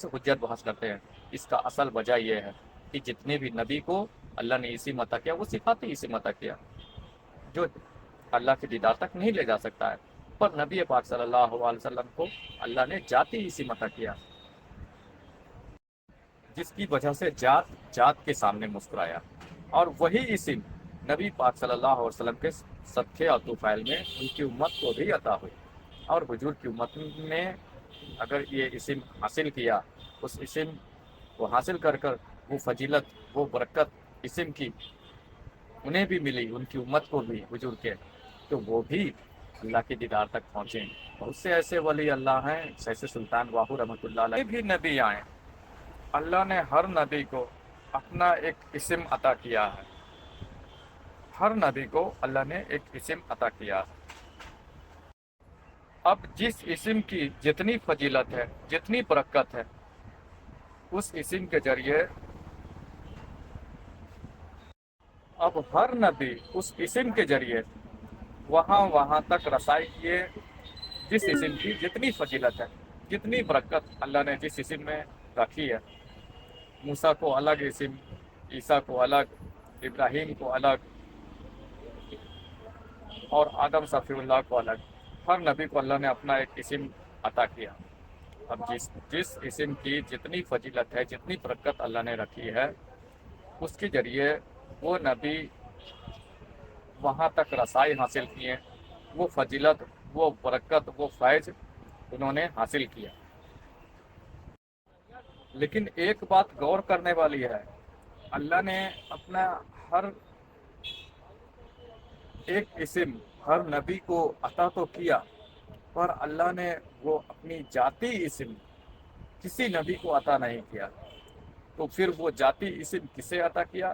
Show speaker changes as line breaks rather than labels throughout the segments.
سے حجت بحث کرتے ہیں، اس کا اصل وجہ یہ ہے کہ جتنے بھی نبی کو اللہ نے اسم عطا کیا وہ صفاتی اسم عطا کیا جو اللہ کے دیدار تک نہیں لے جا سکتا ہے، پر نبی پاک صلی اللہ علیہ وسلم کو اللہ نے ذاتی اسم عطا کیا، جس کی وجہ سے ذات کے سامنے مسکرایا، اور وہی اسم نبی پاک صلی اللہ علیہ وسلم کے صدقے اور طفیل میں ان کی امت کو بھی عطا ہوئی، اور حضور کی امت نے اگر یہ اسم حاصل کیا، اس اسم کو حاصل کر وہ فضیلت، وہ برکت اسم کی انہیں بھی ملی، ان کی امت کو بھی حضور کے، تو وہ بھی اللہ کے دیدار تک پہنچیں۔ بہت سے ایسے ولی اللہ ہیں، جیسے سلطان واہو رحمۃ اللہ علیہ بھی نبی آئے، اللہ نے ہر نبی کو اپنا ایک اسم عطا کیا ہے، ہر نبی کو اللہ نے ایک اسم عطا کیا ہے۔ اب جس اسم کی جتنی فضیلت ہے، جتنی برکت ہے، اس اسم کے ذریعے اب ہر نبی اس اسم کے ذریعے وہاں تک رسائی کیے، جس اسم کی جتنی فضیلت ہے، جتنی برکت اللہ نے جس اسم میں رکھی ہے، موسیٰ کو الگ اسم، عیسیٰ کو الگ، ابراہیم کو الگ، اور آدم صفی اللہ کو الگ، ہر نبی کو اللہ نے اپنا ایک اسم عطا کیا۔ اب جس اسم کی جتنی فضیلت ہے، جتنی برکت اللہ نے رکھی ہے، اس کے ذریعے وہ نبی وہاں تک رسائی حاصل کیے، وہ فضیلت، وہ برکت، وہ فیض انہوں نے حاصل کیا۔ لیکن ایک بات غور کرنے والی ہے، اللہ نے اپنا ہر ایک اسم ہر نبی کو عطا تو کیا، پر اللہ نے وہ اپنی ذاتی اسم کسی نبی کو عطا نہیں کیا، تو پھر وہ ذاتی اسم کسے عطا کیا؟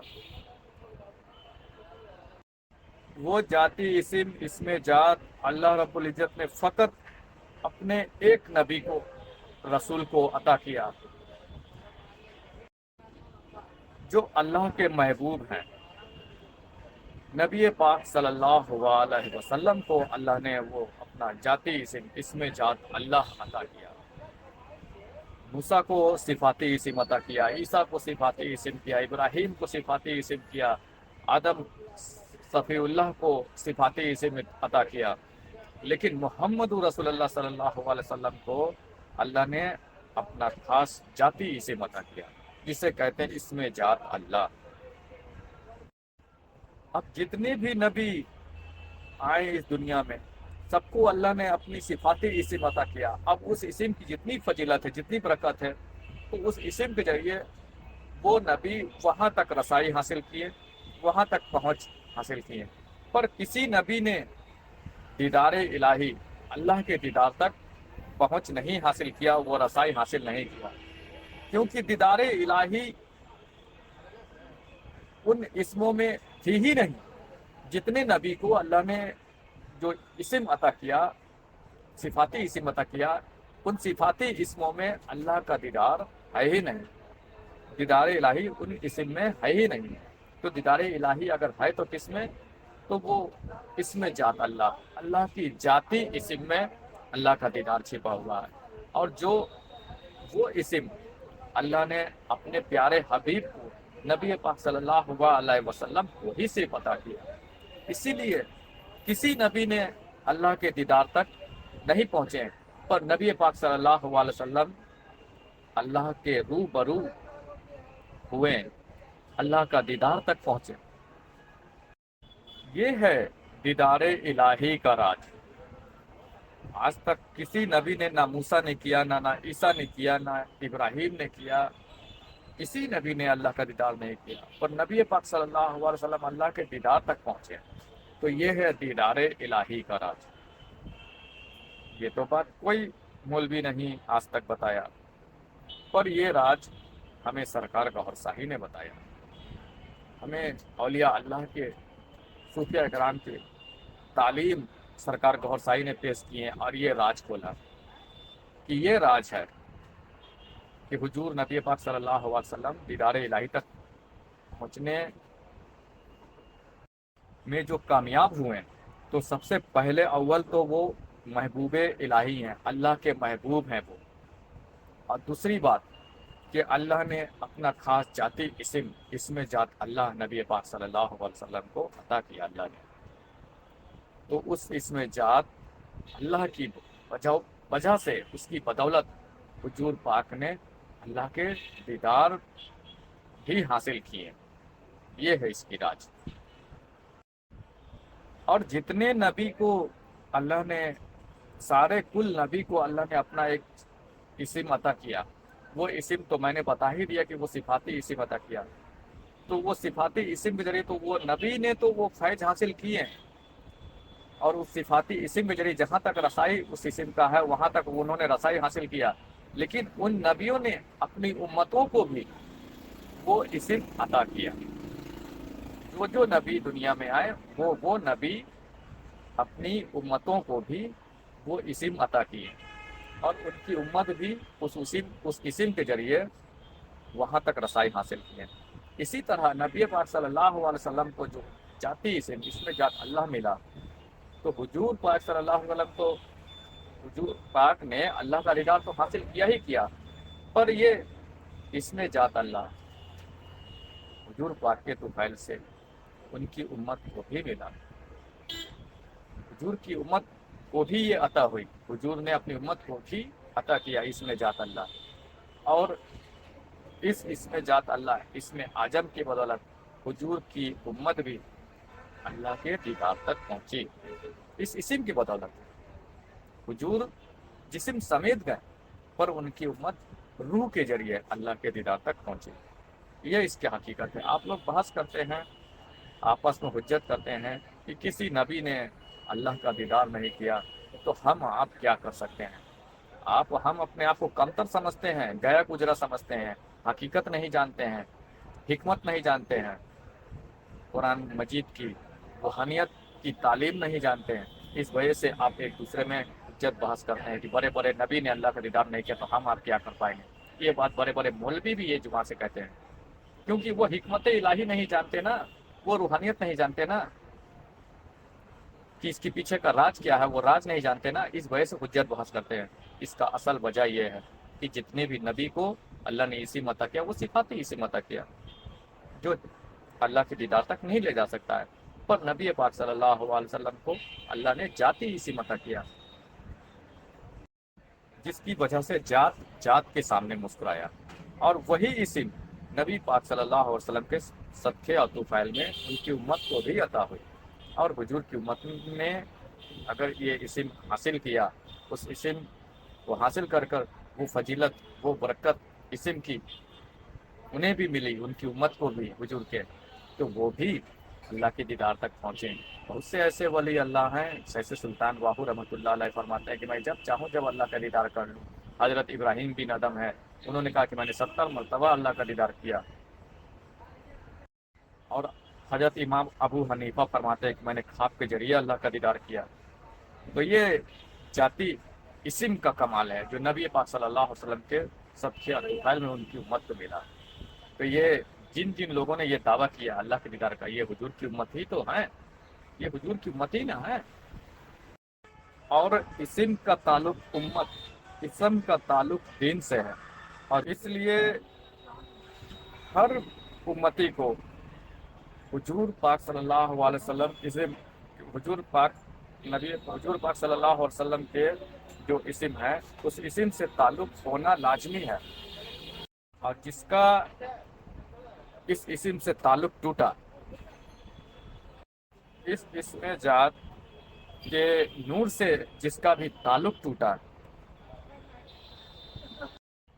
وہ ذاتی اسم ذات اللہ رب العزت نے فقط اپنے ایک نبی کو، رسول کو عطا کیا، جو اللہ کے محبوب ہیں۔ نبی پاک صلی اللہ علیہ وسلم کو اللہ نے وہ اپنا ذاتی اسم ذات اللہ عطا کیا، موسیٰ کو صفاتی اسم عطا کیا، عیسیٰ کو صفاتی اسم کیا، ابراہیم کو صفاتی اسم کیا، آدم صفی اللہ کو صفاتی اسم عطا کیا، لیکن محمد رسول اللہ صلی اللہ علیہ وسلم کو اللہ نے اپنا خاص ذاتی اسم عطا کیا، جسے کہتے ہیں اسم ذات اللہ۔ اب جتنے بھی نبی آئے اس دنیا میں، سب کو اللہ نے اپنی صفاتی اسم عطا کیا۔ اب اس اسم کی جتنی فضیلت ہے، جتنی برکت ہے، تو اس اسم کے ذریعے وہ نبی وہاں تک رسائی حاصل کیے، وہاں تک پہنچ حاصل کیے، پر کسی نبی نے دیدار الہی، اللہ کے دیدار تک پہنچ نہیں حاصل کیا، وہ رسائی حاصل نہیں کیا، کیونکہ دیدار الہی ان اسموں میں تھی ہی نہیں۔ جتنے نبی کو اللہ نے جو اسم عطا کیا، صفاتی اسم عطا کیا، ان صفاتی اسموں میں اللہ کا دیدار ہے ہی نہیں، دیدار الہی ان اسم میں ہے ہی نہیں۔ تو دیدار الہی اگر ہے تو کس میں؟ تو وہ اسم ذات اللہ، اللہ کی ذاتی اسم میں اللہ کا دیدار چھپا ہوا ہے، اور جو وہ اسم اللہ نے اپنے پیارے حبیب کو، نبی پاک صلی اللہ علیہ وسلم کو ہی سے پتا کیا۔ اسی لیے کسی نبی نے اللہ کے دیدار تک نہیں پہنچے، پر نبی پاک صلی اللہ علیہ وسلم اللہ کے روبرو ہوئے، اللہ کا دیدار تک پہنچے۔ یہ ہے دیدار الہی کا راج۔ آج تک کسی نبی نے، نہ موسیٰ نے کیا، نہ عیسیٰ نے کیا، نہ ابراہیم نے کیا، کسی نبی نے اللہ کا دیدار نہیں کیا، پر نبی پاک صلی اللہ علیہ وسلم اللہ کے دیدار تک پہنچے۔ تو یہ ہے دیدار الہی کا راج۔ یہ تو بات کوئی مولوی نہیں آج تک بتایا، پر یہ راج ہمیں سرکار گوھر شاہی نے بتایا، ہمیں اولیاء اللہ کے، صوفیہ اکرام کے تعلیم سرکار گوھر شاہی نے پیش کیے، اور یہ راج کھولا کہ یہ راج ہے کہ حضور نبی پاک صلی اللہ علیہ وسلم دیدار الہی تک پہنچنے میں جو کامیاب ہوئے، تو سب سے پہلے اول تو وہ محبوب الہی ہیں، اللہ کے محبوب ہیں وہ، اور دوسری بات کہ اللہ نے اپنا خاص ذاتی اسم ذات اللہ نبی پاک صلی اللہ علیہ وسلم کو عطا کیا اللہ نے. تو اس اسم ذات اللہ کی وجہ سے، اس کی بدولت حضور پاک نے اللہ کے دیدار بھی حاصل کیے. یہ ہے اس کی راج. اور جتنے نبی کو اللہ نے، سارے کل نبی کو اللہ نے اپنا ایک اسم عطا کیا. وہ اسم تو میں نے بتا ہی دیا کہ وہ صفاتی اسم عطا کیا. تو وہ صفاتی اسم کے ذریعے تو وہ نبی نے تو وہ فیض حاصل کیے ہیں، اور اس صفاتی اسم کے ذریعے جہاں تک رسائی اس اسم کا ہے وہاں تک انہوں نے رسائی حاصل کیا. لیکن ان نبیوں نے اپنی امتوں کو بھی وہ اسم عطا کیا. جو نبی دنیا میں آئے وہ نبی اپنی امتوں کو بھی وہ اسم عطا کیے، اور ان کی امت بھی اس اسم کے ذریعے وہاں تک رسائی حاصل کیے. اسی طرح نبی پاک صلی اللہ علیہ وسلم کو جو ذاتی اسم ذات اللہ ملا، تو حضور پاک صلی اللہ علیہ وسلم تو حضور پاک نے اللہ کا دیدار تو حاصل کیا ہی کیا، پر یہ اسم ذات اللہ حضور پاک کے طفیل سے ان کی امت کو بھی ملا. حضور کی امت کو بھی یہ عطا ہوئی. حضور نے اپنی امت کو بھی عطا کیا اسم ذات اللہ. اور اس اسم ذات اللہ، اسم اعظم کی بدولت حضور کی امت بھی اللہ کے دیدار تک پہنچی. اس اسم کی بدولت حضور جسم سمیت گئے، پر ان کی امت روح کے ذریعے اللہ کے دیدار تک پہنچی. یہ اس کی حقیقت ہے. آپ لوگ بحث کرتے ہیں، آپس میں حجت کرتے ہیں کہ کسی نبی نے اللہ کا دیدار نہیں کیا، تو ہم آپ کیا کر سکتے ہیں؟ ہم اپنے آپ کو کمتر سمجھتے ہیں، گیا گزرا سمجھتے ہیں، حقیقت نہیں جانتے ہیں، حکمت نہیں جانتے ہیں، قرآن مجید کی روحانیت کی تعلیم نہیں جانتے ہیں. اس وجہ سے آپ ایک دوسرے میں حجت بحث کرتے ہیں کہ بڑے بڑے نبی نے اللہ کا دیدار نہیں کیا تو ہم آپ کیا کر پائیں گے. یہ بات بڑے بڑے مولوی بھی یہ زبان سے کہتے ہیں، کیونکہ وہ حکمت الہی نہیں جانتے نا، وہ روحانیت نہیں جانتے نا، کہ اس کے پیچھے کا راز کیا ہے وہ راز نہیں جانتے نا. اس وجہ سے حجت بحث کرتے ہیں. اس کا اصل وجہ یہ ہے کہ جتنے بھی نبی کو اللہ نے اسم عطا کیا وہ صفاتی اسم عطا کیا جو اللہ کے دیدار تک نہیں لے جا سکتا ہے. پر نبی پاک صلی اللہ علیہ وسلم کو اللہ نے ذاتی اسم عطا کیا، جس کی وجہ سے ذات کے سامنے مسکرایا. اور وہی اسم نبی پاک صلی اللہ علیہ وسلم کے صدقے اور طفیل میں ان کی امت کو بھی عطا ہوئی. اور حضور کی امت نے اگر یہ اسم حاصل کیا، اس اسم کو حاصل کر وہ فضیلت، وہ برکت اسم کی انہیں بھی ملی، ان کی امت کو بھی حضور کے، تو وہ بھی اللہ کے دیدار تک پہنچے. بہت سے ایسے ولی اللہ ہیں، جیسے سلطان واہو رحمۃ اللہ علیہ فرماتے ہیں کہ میں جب چاہوں جب اللہ کا دیدار کر لوں. حضرت ابراہیم بن ادم ہے، انہوں نے کہا کہ میں نے 70 مرتبہ اللہ کا دیدار کیا. اور حضرت امام ابو حنیفہ فرماتے ہیں کہ میں نے خواب کے ذریعے اللہ کا دیدار کیا. تو یہ ذاتی اسم کا کمال ہے جو نبی پاک صلی اللہ علیہ وسلم کے سب کے طفیل میں ان کی امت کو ملا. تو یہ جن لوگوں نے یہ دعویٰ کیا اللہ کے دیدار کا، یہ حضور کی امت ہی تو ہے، یہ حضور کی امت ہی نہ ہے. اور اسم کا تعلق اسم کا تعلق دین سے ہے، اور اس لیے ہر امتی کو حضور پاک صلی اللہ علیہ وسلم حضور پاک صلی اللہ علیہ وسلم کے جو اسم ہے اس اسم سے تعلق ہونا لازمی ہے. اور جس کا اس اسم سے تعلق ٹوٹا، اس اسم ذات کے نور سے جس کا بھی تعلق ٹوٹا،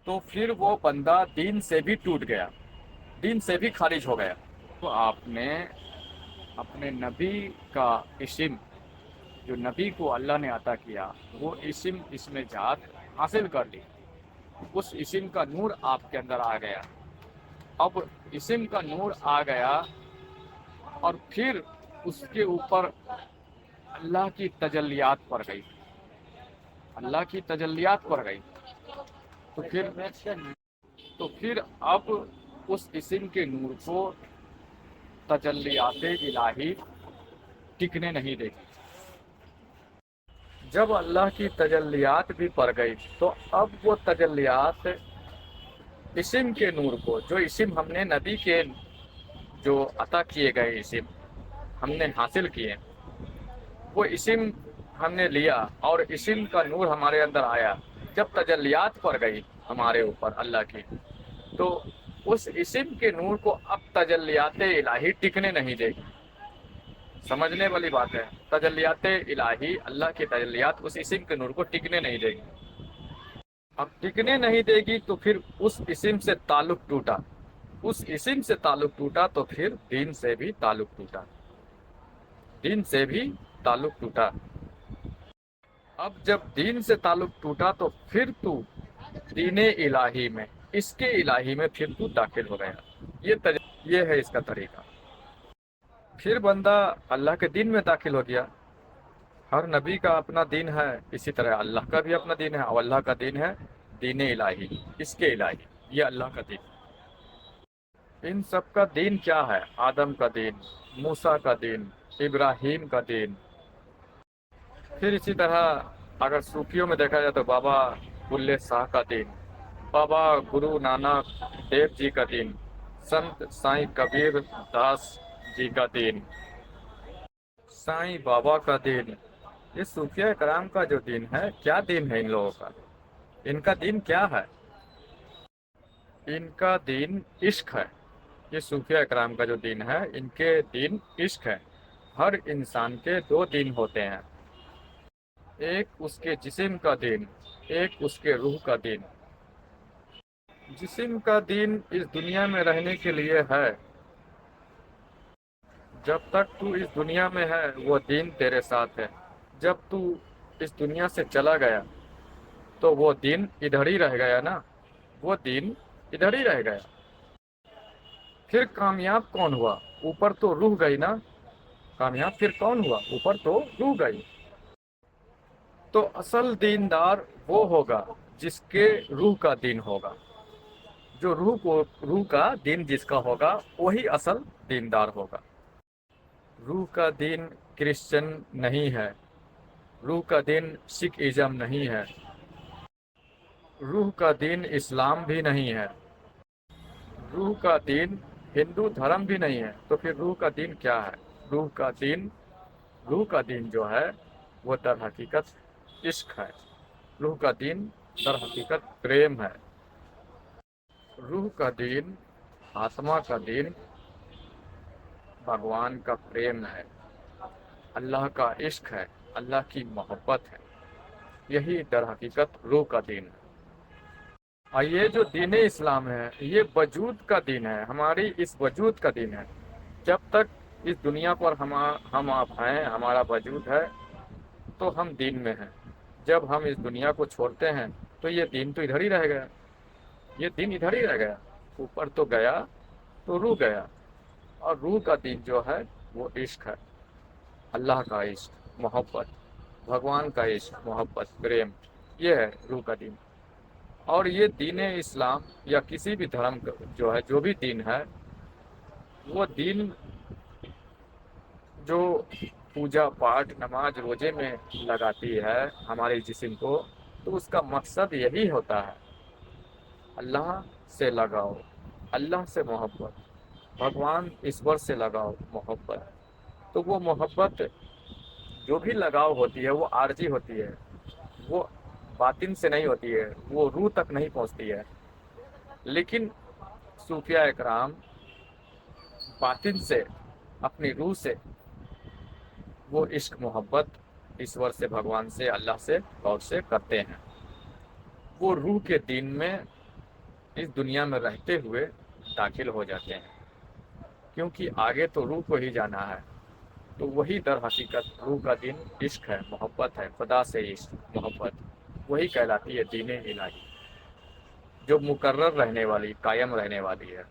تو پھر وہ بندہ دین سے بھی ٹوٹ گیا، دین سے بھی خارج ہو گیا. تو آپ نے اپنے نبی کا اسم جو نبی کو اللہ نے عطا کیا وہ اسم ذات حاصل کر لی. اس اسم کا نور آپ کے اندر آ گیا. اب اسم کا نور آ گیا اور پھر اس کے اوپر اللہ کی تجلیات پڑ گئی، اللہ کی تجلیات پڑ گئی. تو پھر اب اس اسم کے نور کو تجلیات الہی ٹکنے نہیں دے گی. جب اللہ کی تجلیات بھی پڑ گئی تو اب وہ تجلیات اسم کے نور کو، جو اسم ہم نے نبی کے جو عطا کیے گئے اسم ہم نے حاصل کیے، وہ اسم ہم نے لیا اور اسم کا نور ہمارے اندر آیا، جب تجلیات پڑ گئی ہمارے اوپر اللہ کی، تو اس اسم کے نور کو اب تجلیات الہی ٹکنے نہیں دے گی۔ سمجھنے والی بات ہے، تجلیات الہی، اللہ کی تجلیات اس اسم کے نور کو ٹکنے نہیں دے گی۔ اب ٹکنے نہیں دے گی تو پھر اس اسم سے تعلق ٹوٹا، اس اسم سے تعلق ٹوٹا تو پھر دین سے بھی تعلق ٹوٹا، دین سے بھی تعلق ٹوٹا۔ اب جب دین سے تعلق ٹوٹا تو پھر تو دین الہی میں، اس کے الہی میں پھر تو داخل ہو گیا۔ یہ ہے اس کا طریقہ۔ پھر بندہ اللہ کے دین میں داخل ہو گیا۔ ہر نبی کا اپنا دین ہے، اسی طرح اللہ کا بھی اپنا دین ہے، اور اللہ کا دین ہے دین الہی، اس کے الہی، یہ اللہ کا دین۔ ان سب کا دین کیا ہے؟ آدم کا دین، موسیٰ کا دین، ابراہیم کا دین۔ پھر اسی طرح اگر صوفیوں میں دیکھا جائے تو بابا بلے شاہ کا دین، بابا گرو نانک دیو جی کا دین، سنت سائیں کبیر داس جی کا دین، سائیں بابا کا دین۔ یہ صوفیہ کرام کا جو دین ہے، کیا دین ہے ان لوگوں کا؟ ان کا دین کیا ہے؟ ان کا دین عشق ہے۔ یہ صوفیہ کرام کا جو دین ہے، ان کے دین عشق ہے۔ ہر انسان کے دو دین ہوتے ہیں، ایک اس کے جسم کا دین، ایک اس کے روح کا دین۔ جسم کا دین اس دنیا میں رہنے کے لیے ہے، جب تک تو اس دنیا میں ہے وہ دین تیرے ساتھ ہے، جب تو اس دنیا سے چلا گیا تو وہ دین ادھر ہی رہ گیا نا، وہ دین ادھر ہی رہ گیا۔ پھر کامیاب کون ہوا؟ اوپر تو روح گئی نا، کامیاب پھر کون ہوا؟ اوپر تو روح گئی۔ تو اصل دیندار وہ ہوگا جس کے روح کا دین ہوگا، جو روح کا دین جس کا ہوگا وہی اصل دیندار ہوگا۔ روح کا دین کرسچن نہیں ہے، روح کا دین سکھ ازم نہیں ہے، روح کا دین اسلام بھی نہیں ہے، روح کا دین ہندو دھرم بھی نہیں ہے۔ تو پھر روح کا دین کیا ہے؟ روح کا دین جو ہے وہ در حقیقت عشق ہے، روح کا دین در حقیقت پریم ہے۔ روح کا دین، آتما کا دین بھگوان کا پریم ہے، اللہ کا عشق ہے، اللہ کی محبت ہے، یہی در حقیقت روح کا دین ہے۔ اور یہ جو دین اسلام ہے یہ وجود کا دین ہے، ہماری اس وجود کا دین ہے۔ جب تک اس دنیا پر ہم آپ ہیں، ہمارا وجود ہے تو ہم دین میں ہیں۔ جب ہم اس دنیا کو چھوڑتے ہیں تو یہ دین تو ادھر ہی رہ گیا، یہ دین ادھر ہی رہ گیا، اوپر تو گیا تو روح گیا۔ اور روح کا دین جو ہے وہ عشق ہے، اللہ کا عشق، محبت، بھگوان کا عشق، محبت، پریم، یہ ہے روح کا دین۔ اور یہ دین اسلام یا کسی بھی دھرم جو ہے، جو بھی دین ہے، وہ دین جو پوجا پاٹ نماز روزے میں لگاتی ہے ہمارے جسم کو، تو اس کا مقصد یہی ہوتا ہے، اللہ سے لگاؤ، اللہ سے محبت، بھگوان ایشور سے لگاؤ محبت۔ تو وہ محبت جو بھی لگاؤ ہوتی ہے وہ عارضی ہوتی ہے، وہ باطن سے نہیں ہوتی ہے، وہ روح تک نہیں پہنچتی ہے۔ لیکن صوفیہ اکرام باطن سے، اپنی روح سے وہ عشق محبت ایشور سے، بھگوان سے، اللہ سے، غور سے کرتے ہیں۔ وہ روح کے دین میں اس دنیا میں رہتے ہوئے داخل ہو جاتے ہیں، کیونکہ آگے تو روح کو ہی جانا ہے۔ تو وہی در حقیقت روح کا دین عشق ہے، محبت ہے، خدا سے عشق، محبت، وہی کہلاتی ہے دین الہی، جو مقرر رہنے والی، قائم رہنے والی ہے۔